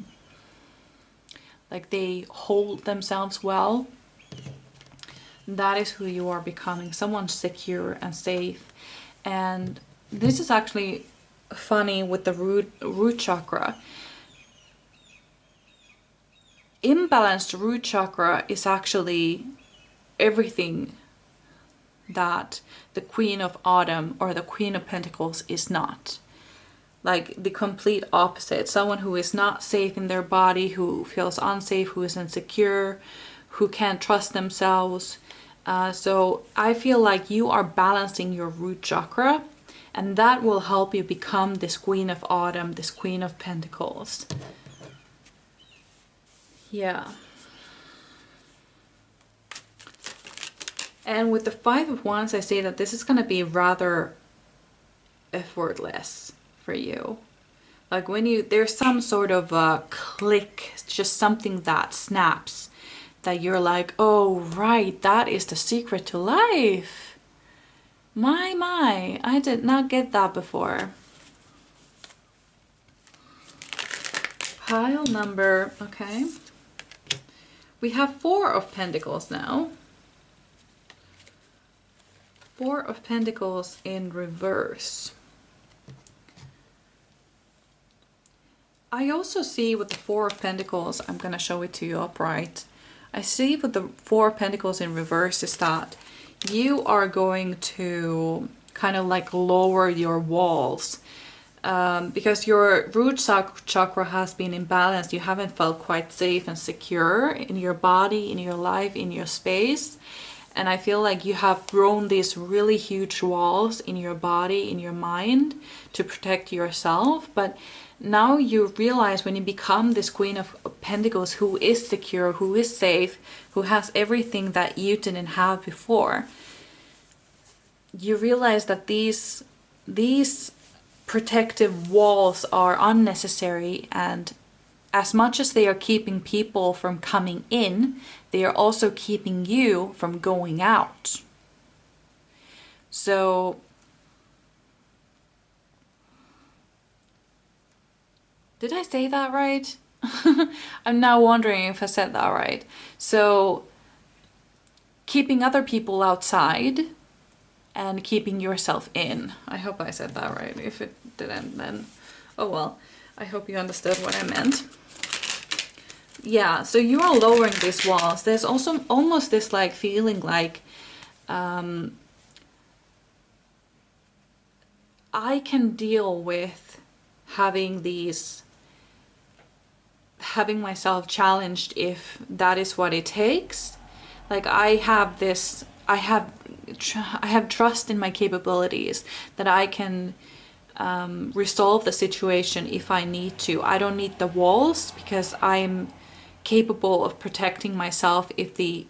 they hold themselves well. That is who you are becoming. Someone secure and safe. And this is actually funny with the root chakra. Imbalanced root chakra is actually everything that the Queen of Autumn or the Queen of Pentacles is not. Like the complete opposite. Someone who is not safe in their body, who feels unsafe, who is insecure, who can't trust themselves. So I feel like you are balancing your root chakra, and that will help you become this Queen of Autumn, this Queen of Pentacles. Yeah. And with the 5 of Wands, I say that this is going to be rather effortless for you. Like when there's some sort of a click, just something that snaps, that you're like, oh, right, that is the secret to life. My, I did not get that before. Pile number, okay. We have 4 of Pentacles now. 4 of Pentacles in reverse. I also see with the 4 of Pentacles, I'm going to show it to you upright. I see with the 4 of Pentacles in reverse is that you are going to kind of like lower your walls. Because your root chakra has been imbalanced. You haven't felt quite safe and secure in your body, in your life, in your space. And I feel like you have grown these really huge walls in your body, in your mind, to protect yourself. But now you realize when you become this Queen of Pentacles who is secure, who is safe, who has everything that you didn't have before, you realize that these protective walls are unnecessary, and as much as they are keeping people from coming in, they are also keeping you from going out. So did I say that right? I'm now wondering if I said that right. So keeping other people outside and keeping yourself in. I hope I said that right. If it didn't, then oh well. I hope you understood what I meant. Yeah, so you are lowering these walls. There's also almost this like feeling like I can deal with having myself challenged if that is what it takes. Like I have trust in my capabilities that I can resolve the situation if I need to. I don't need the walls because I'm capable of protecting myself if the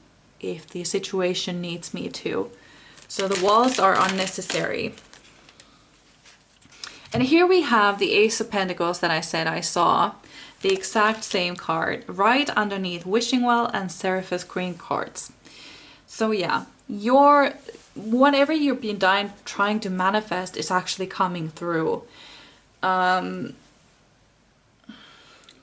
situation needs me to. So the walls are unnecessary. And here we have the Ace of Pentacles that I said I saw. The exact same card right underneath Wishing Well and Seraphis Queen cards. So yeah, whatever you've been trying to manifest is actually coming through. For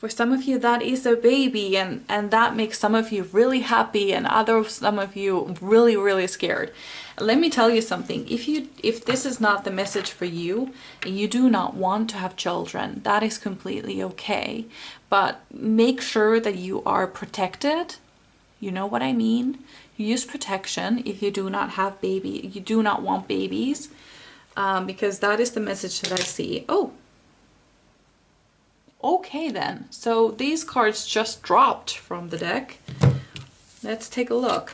some of you that is a baby, and that makes some of you really happy and some of you really, really scared. Let me tell you something. If this is not the message for you and you do not want to have children, that is completely okay. But make sure that you are protected. You know what I mean? Use protection if you do not want babies, because that is the message that I see. Oh, okay then. So these cards just dropped from the deck. Let's take a look.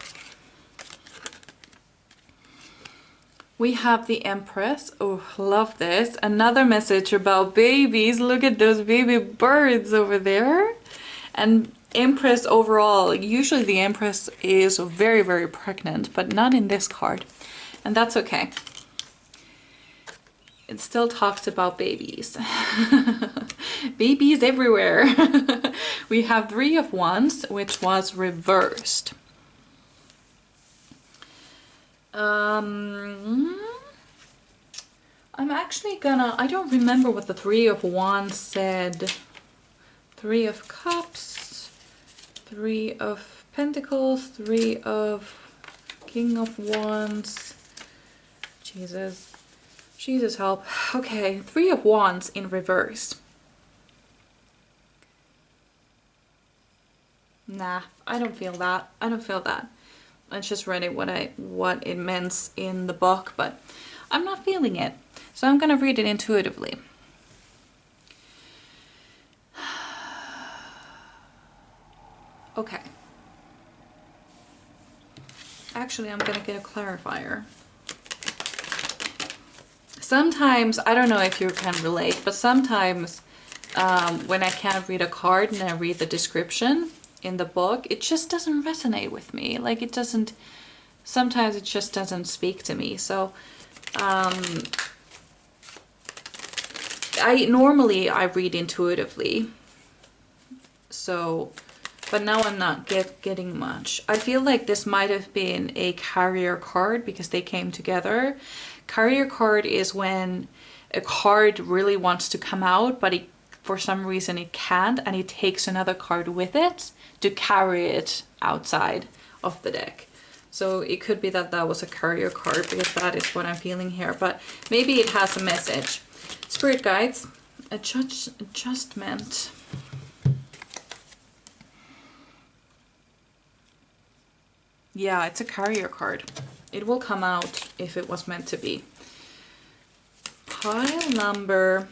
We have the Empress. Oh, love this. Another message about babies. Look at those baby birds over there. And Empress overall, usually the Empress is very, very pregnant, but not in this card. And that's okay. It still talks about babies. Babies everywhere. We have Three of Wands, which was reversed. I'm actually I don't remember what the Three of Wands said. Three of Cups, Three of Pentacles, Three of King of Wands. Jesus help. Okay, Three of Wands in reverse. Nah, I don't feel that. I don't feel that. I just read it what it meant in the book, but I'm not feeling it. So I'm gonna read it intuitively. Okay. Actually, I'm gonna get a clarifier. Sometimes, I don't know if you can relate, but sometimes when I can't read a card and I read the description in the book, it just doesn't resonate with me. Like it doesn't, sometimes it just doesn't speak to me. So normally I read intuitively. So, but now I'm not getting much. I feel like this might have been a carrier card because they came together. Carrier card is when a card really wants to come out, but for some reason it can't, and it takes another card with it to carry it outside of the deck. So it could be that that was a carrier card because that is what I'm feeling here, but maybe it has a message. Spirit guides, adjustment. Yeah, it's a carrier card. It will come out if it was meant to be. Pile number...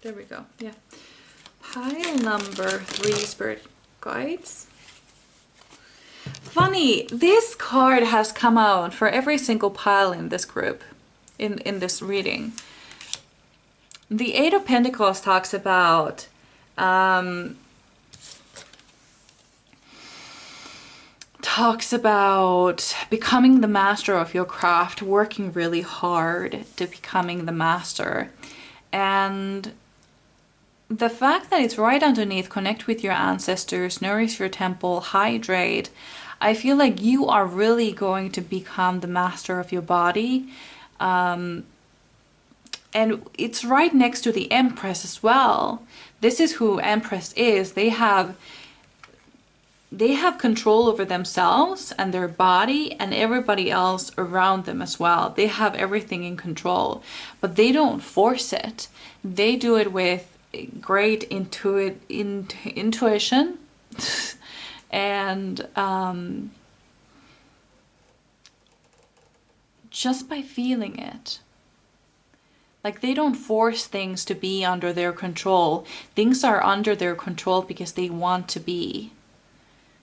There we go, yeah. Pile number 3, Spirit Guides. Funny, this card has come out for every single pile in this group, in this reading. The Eight of Pentacles talks about becoming the master of your craft, working really hard to becoming the master. And the fact that it's right underneath, connect with your ancestors, nourish your temple, hydrate, I feel like you are really going to become the master of your body. And it's right next to the Empress as well. This is who Empress is. They have they have control over themselves and their body and everybody else around them as well. They have everything in control, but they don't force it. They do it with great intuition and just by feeling it. Like, they don't force things to be under their control. Things are under their control because they want to be.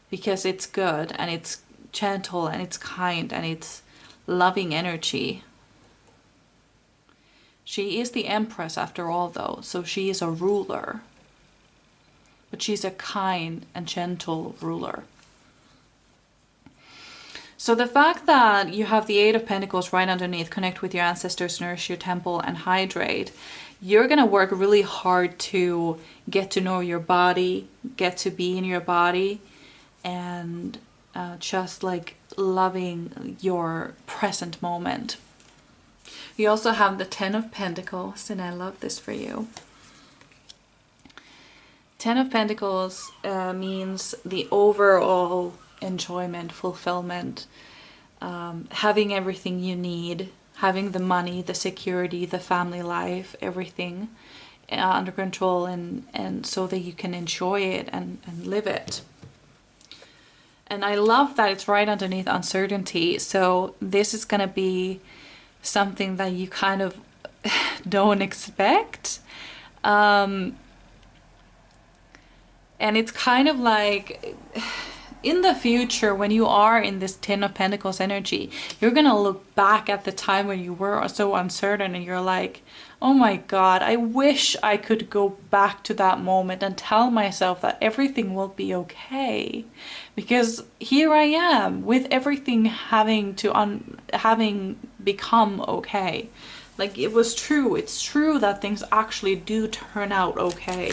Because it's good and it's gentle and it's kind and it's loving energy. She is the Empress after all though, so she is a ruler. But she's a kind and gentle ruler. So the fact that you have the Eight of Pentacles right underneath, connect with your ancestors, nourish your temple, and hydrate, you're going to work really hard to get to know your body, get to be in your body, and just like loving your present moment. You also have the Ten of Pentacles, and I love this for you. Ten of Pentacles means the overall enjoyment, fulfillment, having everything you need, having the money, the security, the family life, everything under control, and so that you can enjoy it and live it. And I love that it's right underneath uncertainty. So this is going to be something that you kind of don't expect. And it's kind of like in the future, when you are in this Ten of Pentacles energy, you're going to look back at the time when you were so uncertain and you're like, oh my God, I wish I could go back to that moment and tell myself that everything will be okay. Because here I am with everything having become okay. Like, it was true. It's true that things actually do turn out okay.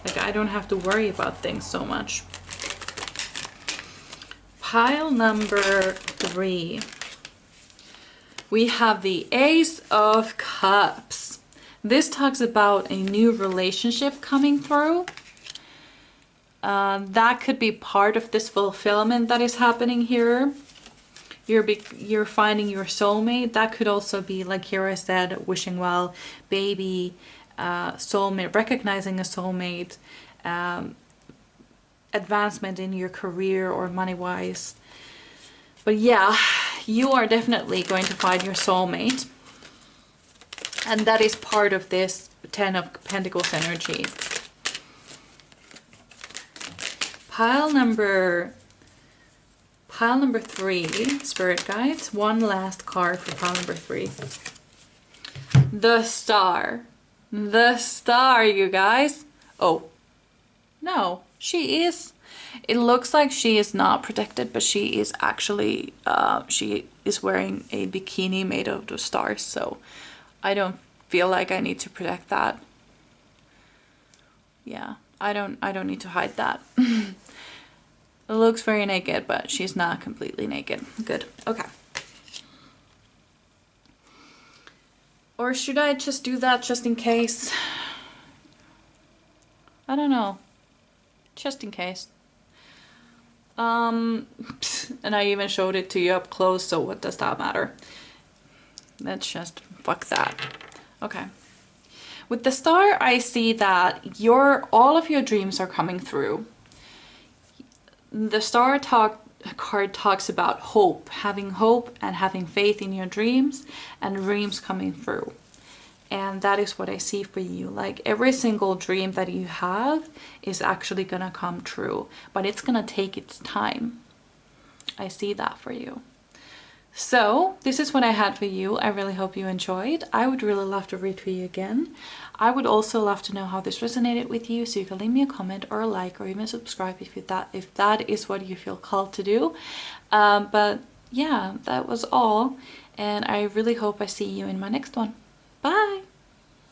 Like, I don't have to worry about things so much. Pile number 3. We have the Ace of Cups. This talks about a new relationship coming through. That could be part of this fulfillment that is happening here. You're finding your soulmate. That could also be, like here I said, wishing well, baby, soulmate, recognizing a soulmate, advancement in your career or money-wise. But yeah, you are definitely going to find your soulmate. And that is part of this Ten of Pentacles energy. Pile number 3, Spirit Guides. One last card for pile number 3. The Star. The Star, you guys. Oh, no, she is. It looks like she is not protected, but she is actually, she is wearing a bikini made of the stars. So I don't feel like I need to protect that. Yeah, I don't need to hide that. It looks very naked, but she's not completely naked. Good. Okay. Or should I just do that just in case? I don't know. Just in case. And I even showed it to you up close, so what does that matter? Let's just fuck that. Okay. With the Star, I see that all of your dreams are coming through. The Star card talks about hope, having hope and having faith in your dreams and dreams coming through. And that is what I see for you. Like, every single dream that you have is actually gonna come true, but it's gonna take its time. I see that for you. So this is what I had for you. I really hope you enjoyed. I would really love to read for you again. I would also love to know how this resonated with you, so you can leave me a comment or a like or even subscribe if that is what you feel called to do. But yeah, that was all, and I really hope I see you in my next one. Bye.